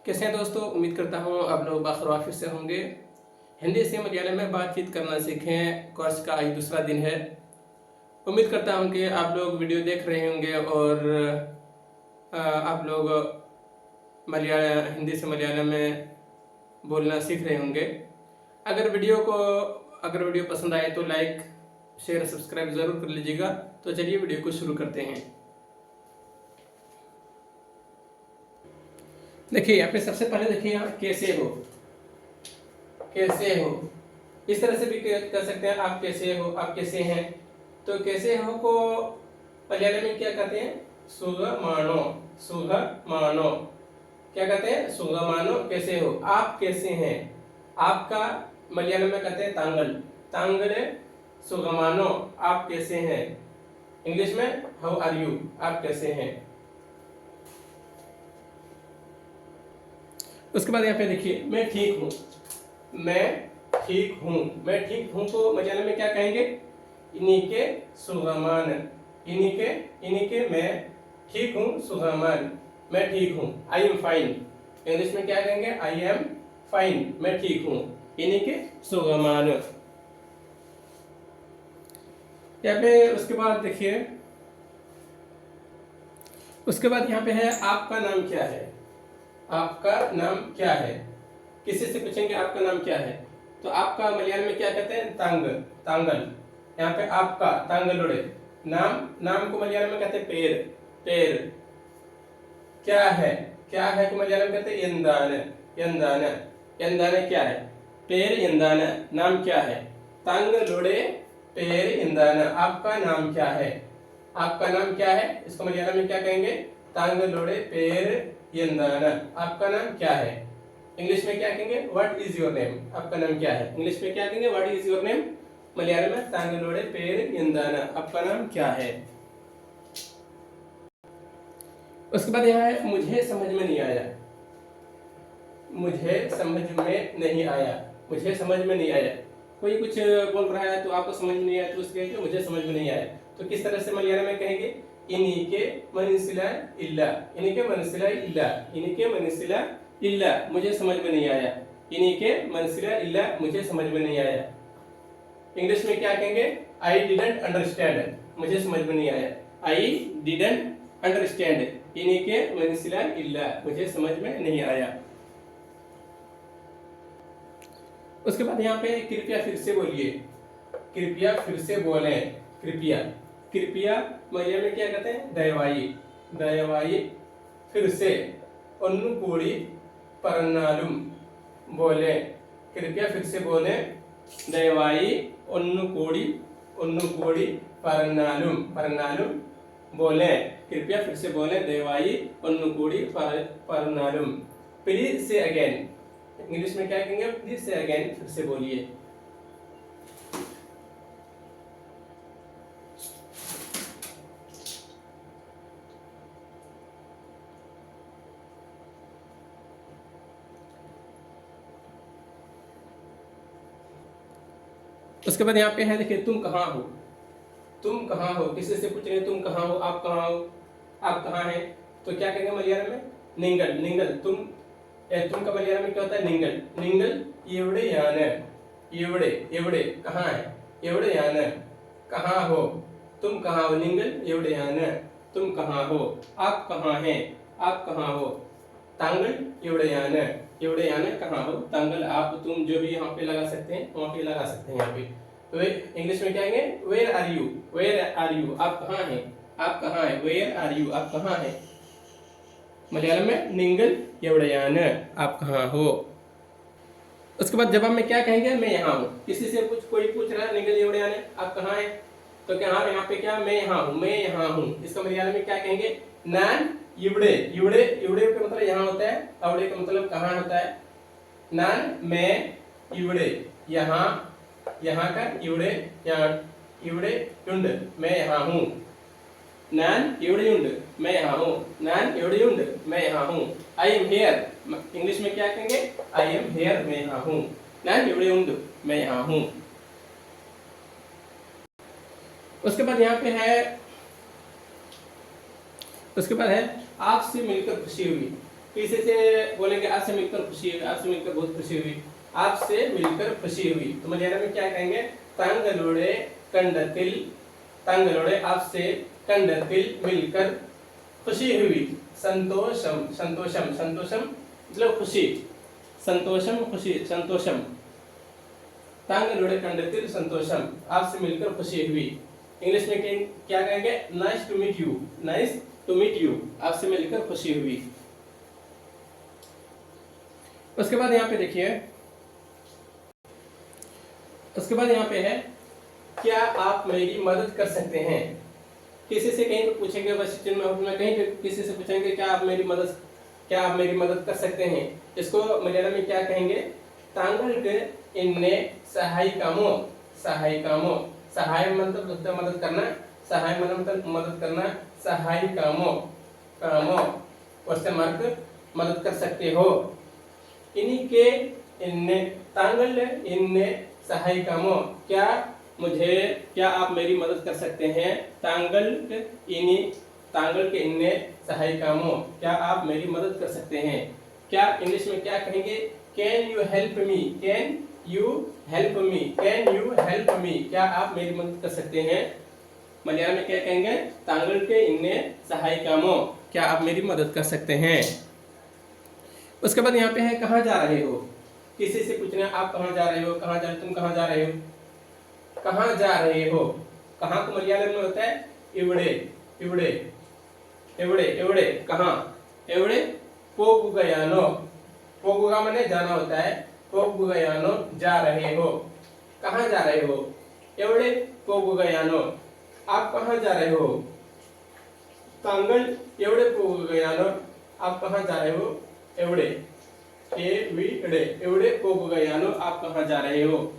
कैसे हैं दोस्तों, उम्मीद करता हूँ आप लोग बाखुर से होंगे। हिंदी से मलयालम में बातचीत करना सीखें कोर्स का आज दूसरा दिन है। उम्मीद करता हूँ कि आप लोग वीडियो देख रहे होंगे और आप लोग हिंदी से मलयालम में बोलना सीख रहे होंगे। अगर वीडियो पसंद आए तो लाइक शेयर सब्सक्राइब ज़रूर कर लीजिएगा। तो चलिए वीडियो को शुरू करते हैं। देखिए यहाँ पे सबसे पहले देखिए यहाँ कैसे हो, कैसे हो इस तरह से भी कर सकते हैं। आप कैसे हो, आप कैसे हैं। तो कैसे हो को मलयालम में क्या कहते हैं? सुगमानो, सुगमानो क्या कहते हैं? सुगमानो। कैसे हो, आप कैसे हैं। आपका मलयालम में कहते हैं तांगल, तांगले सुगमानो, आप कैसे हैं। इंग्लिश में हाउ आर यू, आप कैसे हैं। उसके बाद यहाँ पे देखिए मैं ठीक हूँ, मैं ठीक हूँ। मैं ठीक हूँ को मलयालम में क्या कहेंगे? इनिके सुगमान, इनिके मैं ठीक हूँ, सुगमान मैं ठीक हूँ। आई एम फाइन, इंग्लिश में क्या कहेंगे? आई एम फाइन, मैं ठीक हूँ। इनिके सुगमान। यहाँ पे उसके बाद देखिए, उसके बाद यहाँ पे है आपका नाम क्या है। आपका नाम क्या है। किसी से पूछेंगे आपका नाम क्या है तो आपका मलयालम में क्या कहते हैं? तांग, तांगल। यहाँ पे आपका तांगलोड़े। नाम, नाम को मलयालम में कहते हैं पेर, पेर। क्या है, क्या है को मलयालम कहते हैं यंदान, यंदान, यंदान क्या है? पेर यंदान, नाम क्या है। तांगलोड़े पेर यंदान, आपका नाम क्या है। आपका नाम क्या है इसको मलयालम में क्या कहेंगे? तांगलोड़े पेर यंदान, आपका नाम क्या है। इंग्लिश में क्या कहेंगे? व्हाट इज योर नेम, आपका नाम क्या है। इंग्लिश में क्या कहेंगे? What is your name. Malayalam में तांगलोड़े पेर यंदान, आपका नाम क्या है। उसके बाद यहाँ है मुझे समझ में नहीं आया, मुझे समझ में नहीं आया, मुझे समझ में नहीं आया। कोई कुछ बोल रहा है तो आपको समझ में नहीं आया तो उसके कहेंगे मुझे समझ में नहीं आया। तो किस तरह से मलयालम में कहेंगे? इनिके मनसिला इल्ला, इनिके मनसिला इल्ला, इनिके मनसिला इल्ला, मुझे समझ में नहीं आया। इनिके मनसिला इल्ला, मुझे समझ में नहीं आया। इंग्लिश में क्या कहेंगे? आई डिडंट अंडरस्टैंड, मुझे समझ में नहीं आया। आई डिडंट अंडरस्टैंड, इनिके मनसिला इल्ला, मुझे समझ में नहीं आया। उसके बाद यहाँ पे कृपया फिर से बोलिए, कृपया फिर से बोलें। कृपया, कृपया मलयालम में क्या कहते हैं? दयवाई, दयवाई फिर से ओन्नुकूड़ी परन्नालुम बोले। कृपया फिर से बोले, दयवाई ओन्नुकूड़ी, ओन्नुकूड़ी परन्नालुम, परन्नालुम बोले। कृपया फिर से बोले, दयवाई ओन्नुकूड़ी परन्नालुम। प्लीज से अगेन, इंग्लिश में क्या कहेंगे? प्लीज से अगेन, फिर से बोलिए। उसके बाद यहाँ पे है देखिए तुम कहाँ हो, तुम कहाँ हो। किसी से पूछेंगे तुम कहाँ हो, आप कहाँ हो, आप कहाँ हैं। तो क्या कहेंगे मलयालम में? निंगल, निंगल। तुम का मलयालम में क्या होता है? निंगल, निंगल एवड़े यान, एवड़े, एवड़े कहाँ है, एवड़े यान कहाँ हो। तुम कहाँ हो, निंगल एवड़े यान, तुम कहाँ हो। आप कहाँ हैं, आप कहाँ हो। तांगल एवड़े यान, एवड़े यान कहाँ हो। तांगल आप, तुम जो भी यहाँ पे लगा सकते हैं वहाँ पे लगा सकते हैं। यहाँ पे तो इंग्लिश में क्या कहेंगे? Where are you, where are you, आप कहाँ हैं, आप कहाँ हैं। वेयर आर यू, आप कहाँ हैं। मलयालम में निंगल एवड़यान, आप कहाँ हो। उसके बाद जवाब में क्या कहेंगे? मैं यहाँ हूँ। किसी से कोई पूछ रहा है निंगल एवड़यान आप कहाँ हैं तो क्या यहाँ पे क्या? मैं यहाँ हूँ, मैं यहाँ हूँ। इसका मलयालम में क्या कहेंगे? नान इवड़े, इवड़े, इवड़े का मतलब यहाँ होता है, अवड़े का मतलब कहाँ होता है। नान मैं इवड़े, यहाँ, यहाँ का इवड़े, यहाँ इवड़े युंड, मैं यहाँ हूँ। नान इवड़ेयुंड, मैं यहाँ हूँ। नान इवड़ेयुंड, मैं यहाँ हूँ। आई एम हेयर, इंग्लिश में क्या कहेंगे? आई एम हेयर, मैं यहाँ हूँ। नान इवड़ेयुंड, मैं यहाँ हूँ। उसके बाद यहाँ पे है, उसके बाद है आपसे मिलकर खुशी हुई। किसी से बोलेंगे आपसे मिलकर खुशी हुई, आपसे मिलकर बहुत खुशी हुई, आपसे मिलकर खुशी हुई। तो मलयालम में क्या कहेंगे? तांगलोड़े कंडतिल, तांगलोड़े आपसे कंडतिल मिलकर खुशी हुई। संतोषम, संतोषम, संतोषम मतलब खुशी, संतोषम खुशी, संतोषम। तांगलोड़े कंडतिल संतोषम, आपसे मिलकर खुशी हुई। इंग्लिश में क्या कहेंगे? Nice to meet you, nice to meet you, आपसे मिलकर खुशी हुई। उसके बाद यहाँ पे देखिए, उसके बाद यहाँ पे है क्या आप मेरी मदद कर सकते हैं। किसी से कहीं पे पूछेंगे, बस में कहीं पे किसी से पूछेंगे क्या आप मेरी मदद कर सकते हैं। इसको मलयालम में क्या कहेंगे? तांगल्के इन्ने सहायिकामो, सहायिकामो, सहाय मतलब होता है मदद करना, सहाय मतलब मदद करना, सहायिकामो, कामो क्वेश्चन मार्क, मदद कर सकते हो। इन्हीं के इन्ने, तांगल इन्ने सहायिकामो, क्या आप मेरी मदद कर सकते हैं। तांगल के इन्ने सहायिकामो, क्या आप मेरी मदद कर सकते हैं। क्या इंग्लिश में क्या कहेंगे? Can you help me, can you help me, can you help me, क्या आप मेरी मदद कर सकते हैं। मलयालम में क्या कहेंगे? तांगल के इन्ने सहायिकामो, क्या आप मेरी मदद कर सकते हैं। उसके बाद यहाँ पे है कहाँ जा रहे हो। किसी से पूछना आप कहाँ जा रहे हो, कहाँ जा, तुम कहाँ जा रहे हो, कहाँ जा रहे हो। कहाँ को मलयालम में होता है इवड़े, इवड़े, इवड़े, इवड़े कहाँ, इवड़े पोगुगयानो, पोगुगा माने जाना होता है, पोगुगयानो जा रहे हो, कहाँ जा रहे हो, एवड़े पोगुगयानो, आप कहाँ जा रहे हो। तांगल एवड़े पोगुगयानो, आप कहाँ जा रहे हो, एवड़े, एविड़े, एवड़े पोगुगयानो, आप कहाँ जा रहे हो।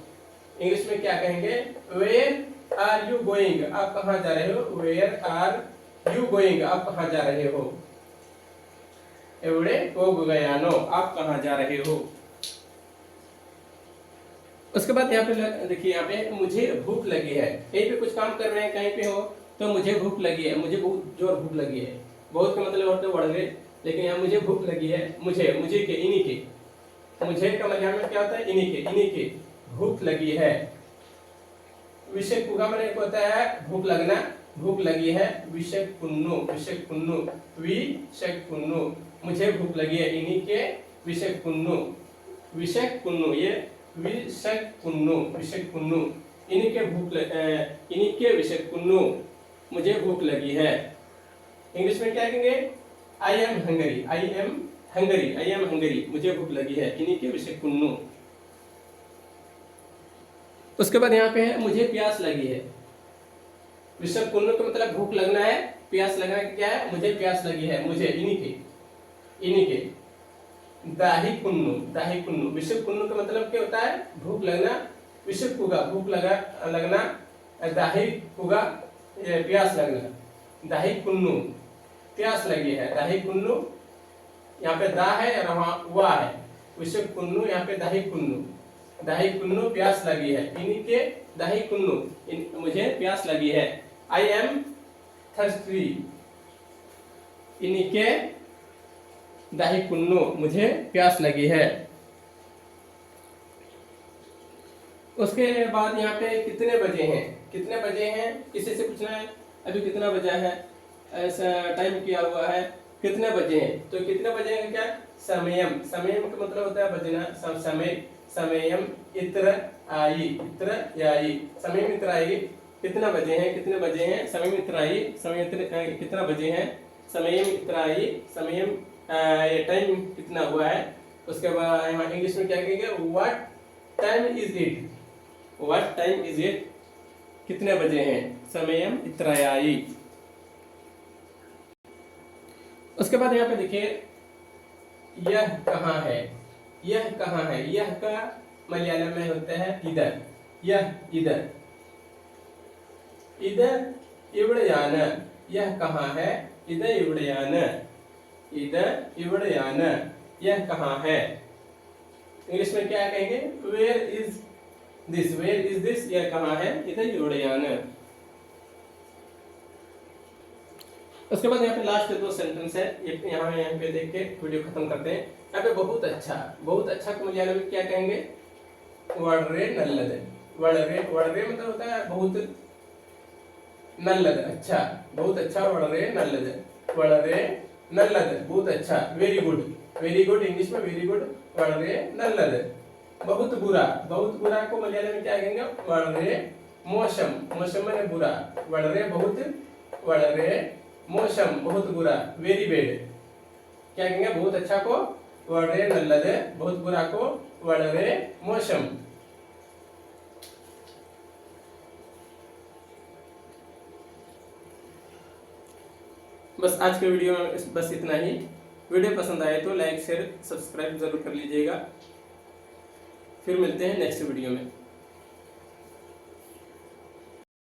इंग्लिश में क्या कहेंगे? वेयर आर यू गोइंग, आप कहाँ जा रहे हो, वेयर आर यू गोइंग, आप कहाँ जा रहे हो। एवड़े पोगुगयानो, आप कहाँ जा रहे हो। उसके बाद यहाँ पे देखिए, यहाँ पे मुझे भूख लगी है। कहीं पे कुछ काम कर रहे हैं, कहीं पे हो तो मुझे भूख लगी है, मुझे बहुत जोर भूख लगी है। बहुत का मतलब होता है बढ़ गए, लेकिन यहाँ मुझे भूख लगी है, मुझे के, इन्हीं के, मुझे का मलयालम में क्या होता है? इन्हीं के भूख लगी है। विषय कुगा मैंने होता है भूख लगना, भूख लगी है, विषय कुन्नु, विषय कुन्नु, विषय कुन्नु, मुझे भूख लगी है, इन्हीं के विषय कुन्नु, विषय कुन्नु, ये विषय कुन्नु, विषय कुन्नु, इन्हीं के विषय कुन्नु, मुझे भूख लगी है। इंग्लिश में क्या कहेंगे? I am Hungary, I am Hungary, I am Hungary, मुझे भूख लगी है, इन्हीं के विषय कुन्नु। उसके बाद यहाँ पे है मुझे प्यास लगी है। विषय कुन्नु का मतलब भूख लगना है, प्यास लगना क्या है? मुझे प्यास लगी है, मुझे, इन्हीं के। दाही कुन्नु, दाही कुन्नु, विषय कुन्नु का मतलब क्या होता है? भूख लगना, विषय कुगा भूख लगना, दाही कुगा प्यास लगना, दाही कुन्नु प्यास लगी है, दाही कुन्नु, यहाँ पे दा है और वहाँ वा है, विषय कुन्नु, यहाँ पे दाही कुन्नु, दाही कुन्नु प्यास लगी है, इन्हीं के दाही कुन्नु, मुझे प्यास लगी है। आई एम थर्स्टी, इन्हीं के दाही कुन्नु, मुझे प्यास लगी है। उसके बाद यहाँ पे कितने बजे हैं, कितने बजे हैं, किसी से पूछना है अभी कितना बजा है, ऐसा टाइम किया हुआ है, कितने बजे हैं। तो कितने बजे हैं क्या? समयम, समयम का मतलब होता है बजना, समय, समयम इत्र आई, इत्र याई, समयम इत्र आई, कितना बजे हैं, कितने बजे हैं, समयम इत्र आई, समय कितना बजे हैं, समयम इत्र आई, समयम ये टाइम कितना हुआ है। उसके बाद यहाँ इंग्लिश में क्या कहेंगे? What time is it, what time is it, कितने बजे हैं, समयम इत्रायाई। उसके बाद यहाँ पे देखिए यह कहाँ है, यह कहाँ है, यह का मलयालम में होता है इधर, यह इधर, इधर इवड़यान, यह कहाँ है, इधर इवड़यान, इधर इवड़यान, यह कहाँ है। इंग्लिश में क्या कहेंगे? Where is this, where is this, यह कहाँ है, इधर इवड़यान। उसके बाद यहाँ पे लास्ट 2 सेंटेंस है, एक यहाँ पे देख के वीडियो खत्म करते हैं। यहाँ पे बहुत अच्छा को मलयालम में क्या कहेंगे? वड़रे नल्लद। वड़रे मतलब होता है बहुत, नल्लद अच्छा, बहुत अच्छा, वड़रे नल्लद बहुत अच्छा, वेरी गुड इंग्लिश में वेरी गुड, वड़रे नल्लद। बहुत बुरा को मलयालम में क्या कहेंगे? वड़रे मोशम माने बुरा, वड़रे मोशम बहुत बुरा, वेरी बैड क्या कहेंगे? बहुत अच्छा को वड़रे नल्लद, बहुत बुरा को वड़रे मोशम। बस आज के वीडियो में बस इतना ही। वीडियो पसंद आए तो लाइक शेयर सब्सक्राइब जरूर कर लीजिएगा। फिर मिलते हैं नेक्स्ट वीडियो में।